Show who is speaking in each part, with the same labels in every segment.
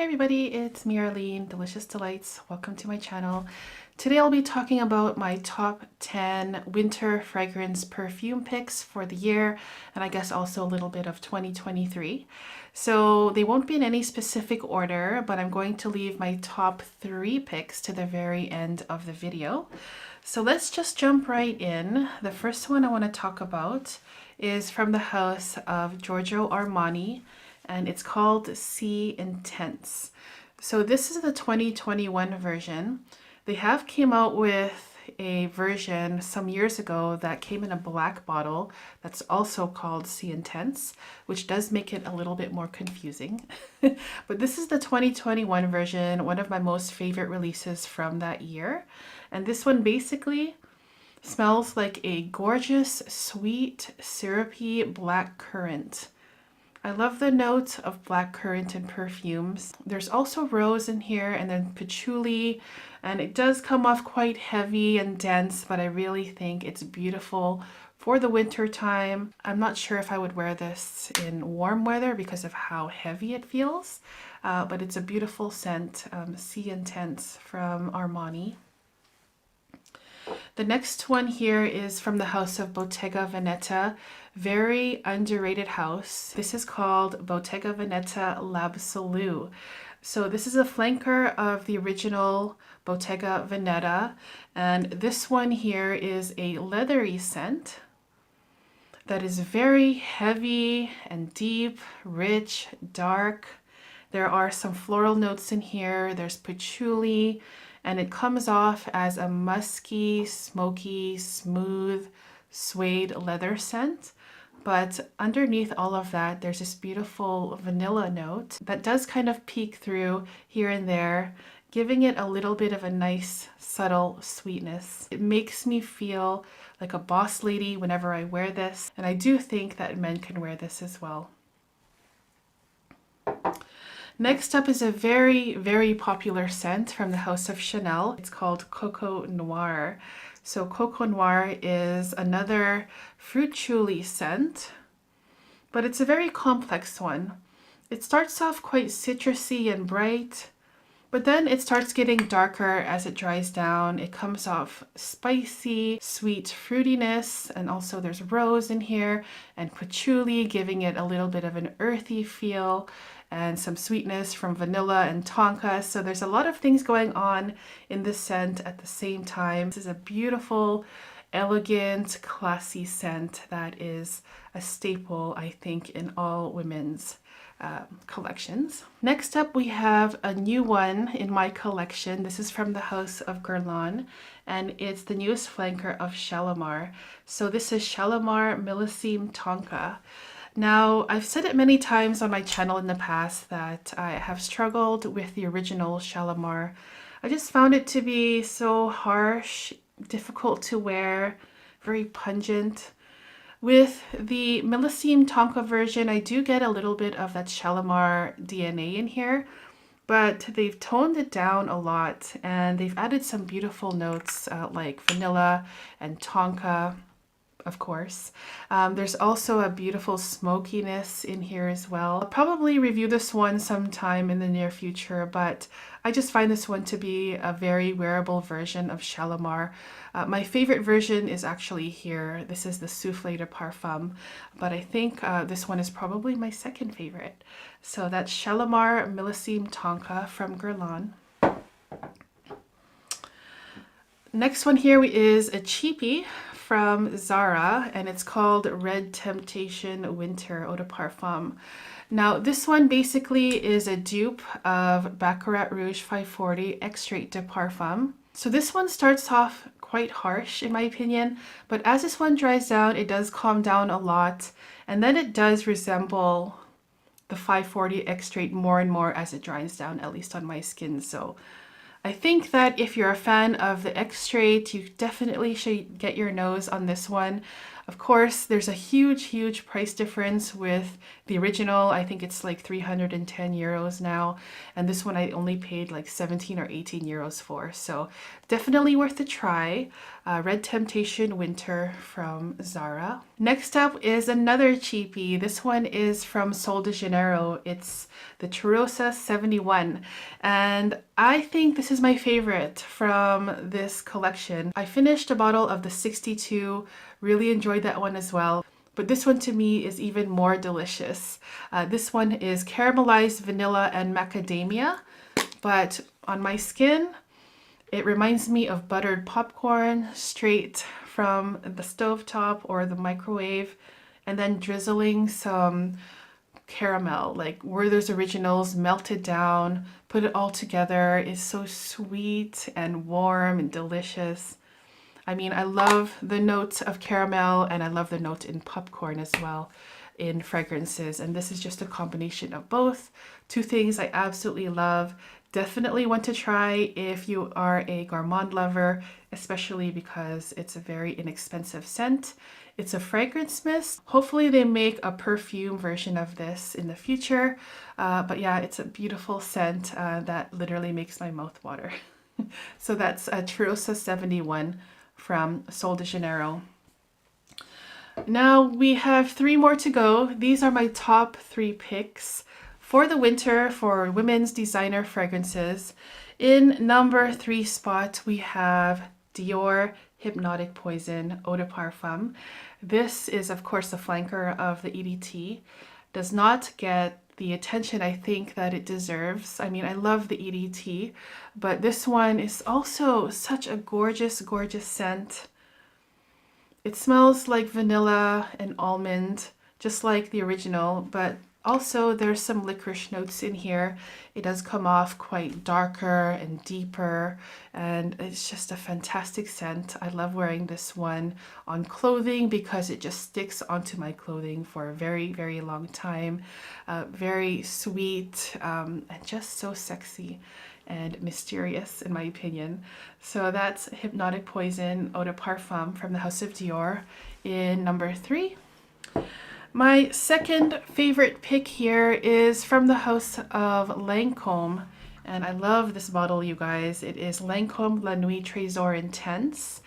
Speaker 1: Hey everybody, it's me Arlene, Delicious Delights. Welcome to my channel. Today I'll be talking about my top 10 winter fragrance perfume picks for the year, and I guess also a little bit of 2023. So they won't be in any specific order, but I'm going to leave my top 3 picks to the very end of the video. So let's just jump right in. The first one I want to talk about is from the house of Giorgio Armani, and it's called Sea Intense. So this is the 2021 version. They have came out with a version some years ago that came in a black bottle that's also called Sea Intense, which does make it a little bit more confusing. But this is the 2021 version, one of my most favorite releases from that year. And this one basically smells like a gorgeous, sweet, syrupy black currant. I love the note of black currant in perfumes. There's also rose in here and then patchouli, and it does come off quite heavy and dense, but I really think it's beautiful for the winter time. I'm not sure if I would wear this in warm weather because of how heavy it feels, but it's a beautiful scent, Sea Intense from Armani. The next one here is from the house of Bottega Veneta. Very underrated house. This is called Bottega Veneta L'Absolu. So this is a flanker of the original Bottega Veneta, and this one here is a leathery scent that is very heavy and deep, rich, dark. There are some floral notes in here. There's patchouli, and it comes off as a musky, smoky, smooth, suede leather scent. But underneath all of that, there's this beautiful vanilla note that does kind of peek through here and there, giving it a little bit of a nice, subtle sweetness. It makes me feel like a boss lady whenever I wear this, and I do think that men can wear this as well. Next up is a very, very popular scent from the house of Chanel. It's called Coco Noir. So Coco Noir is another fruit chouli scent, but it's a very complex one. It starts off quite citrusy and bright, but then it starts getting darker as it dries down. It comes off spicy, sweet fruitiness, and also there's rose in here and patchouli, giving it a little bit of an earthy feel, and some sweetness from vanilla and tonka. So there's a lot of things going on in this scent at the same time. This is a beautiful, elegant, classy scent that is a staple, I think, in all women's collections. Next up, we have a new one in my collection. This is from the house of Guerlain, and it's the newest flanker of Shalimar. So this is Shalimar Millesime Tonka. Now, I've said it many times on my channel in the past that I have struggled with the original Shalimar. I just found it to be so harsh, difficult to wear, very pungent. With the Millesime Tonka version, I do get a little bit of that Shalimar DNA in here, but they've toned it down a lot, and they've added some beautiful notes like vanilla and tonka, of course. There's also a beautiful smokiness in here as well. I'll probably review this one sometime in the near future, but I just find this one to be a very wearable version of Shalimar. My favorite version is actually here. This is the Soufflé de Parfum, but I think this one is probably my second favorite. So that's Shalimar Millesime Tonka from Guerlain. Next one here is a cheapie from Zara, and it's called Red Temptation Winter Eau de Parfum. Now, this one basically is a dupe of Baccarat Rouge 540 Extrait de Parfum. So this one starts off quite harsh in my opinion, but as this one dries down, it does calm down a lot, and then it does resemble the 540 Extrait more and more as it dries down, at least on my skin. So I think that if you're a fan of the Extrait, you definitely should get your nose on this one. Of course, there's a huge price difference with the original. I think it's like 310 euros now. And this one I only paid like 17 or 18 euros for. So definitely worth a try. Red Temptation Winter from Zara. Next up is another cheapie. This one is from Sol de Janeiro. It's the Cheirosa 71. And I think this is my favorite from this collection. I finished a bottle of the 62. Really enjoyed that one as well. But this one to me is even more delicious. This one is caramelized vanilla and macadamia, but on my skin, it reminds me of buttered popcorn straight from the stovetop or the microwave, and then drizzling some caramel, like Werther's Originals melted down, put it all together. It's so sweet and warm and delicious. I mean, I love the notes of caramel and I love the note in popcorn as well in fragrances. And this is just a combination of both. Two things I absolutely love. Definitely want to try if you are a gourmand lover, especially because it's a very inexpensive scent. It's a fragrance mist. Hopefully they make a perfume version of this in the future. But yeah, it's a beautiful scent that literally makes my mouth water. So that's a Cheirosa 71 from Sol de Janeiro. Now we have 3 more to go. These are my top 3 picks for the winter for women's designer fragrances. In number 3 spot, we have Dior Hypnotic Poison Eau de Parfum. This is, of course, the flanker of the EDT. Does not get the attention I think that it deserves. I mean, I love the EDT, but this one is also such a gorgeous scent. It smells like vanilla and almond, just like the original, but also there's some licorice notes in here. It does come off quite darker and deeper, and it's just a fantastic scent. I love wearing this one on clothing because it just sticks onto my clothing for a very long time. Very sweet and just so sexy and mysterious in my opinion. So that's Hypnotic Poison Eau de Parfum from the House of Dior in number 3. My second favorite pick here is from the house of Lancome, and I love this bottle, you guys. It is Lancome La Nuit Tresor Intense.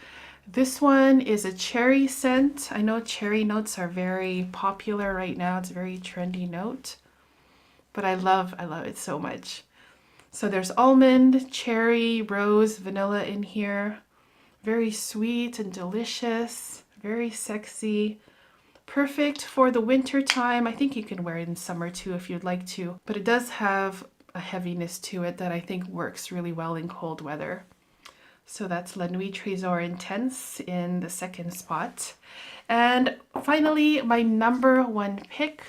Speaker 1: This one is a cherry scent. I know cherry notes are very popular right now. It's a very trendy note, but I love it so much. So there's almond, cherry, rose, vanilla in here. Very sweet and delicious, very sexy. Perfect for the winter time. I think you can wear it in summer too if you'd like to, but it does have a heaviness to it that I think works really well in cold weather. So that's La Nuit Tresor Intense in the second spot. And finally, my number 1 pick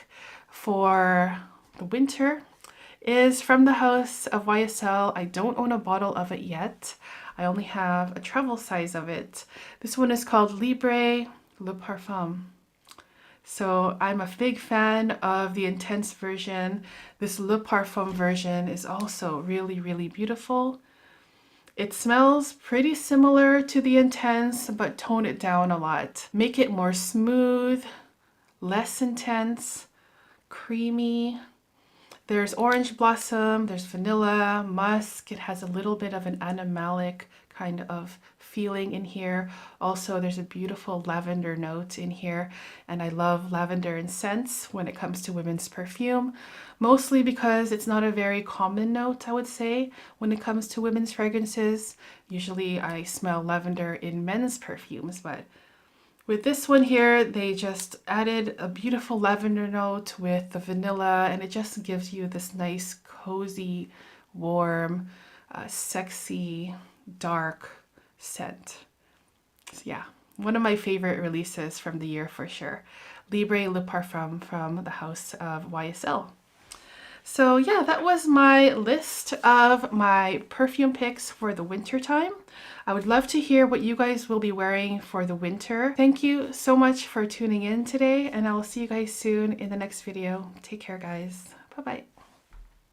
Speaker 1: for the winter is from the house of YSL. I don't own a bottle of it yet. I only have a travel size of it. This one is called Libre Le Parfum. So I'm a big fan of the Intense version. This Le Parfum version is also really beautiful. It smells pretty similar to the Intense, but tone it down a lot. Make it more smooth, less intense, creamy. There's orange blossom, there's vanilla, musk. It has a little bit of an animalic kind of feeling in here. Also, there's a beautiful lavender note in here, and I love lavender and scents when it comes to women's perfume, mostly because it's not a very common note, I would say, when it comes to women's fragrances. Usually I smell lavender in men's perfumes, but with this one here, they just added a beautiful lavender note with the vanilla, and it just gives you this nice, cozy, warm, sexy, dark scent. So yeah, one of my favorite releases from the year for sure. Libre Le Parfum from the house of YSL. So yeah, that was my list of my perfume picks for the winter time. I would love to hear what you guys will be wearing for the winter. Thank you so much for tuning in today, and I will see you guys soon in the next video. Take care, guys. Bye-bye.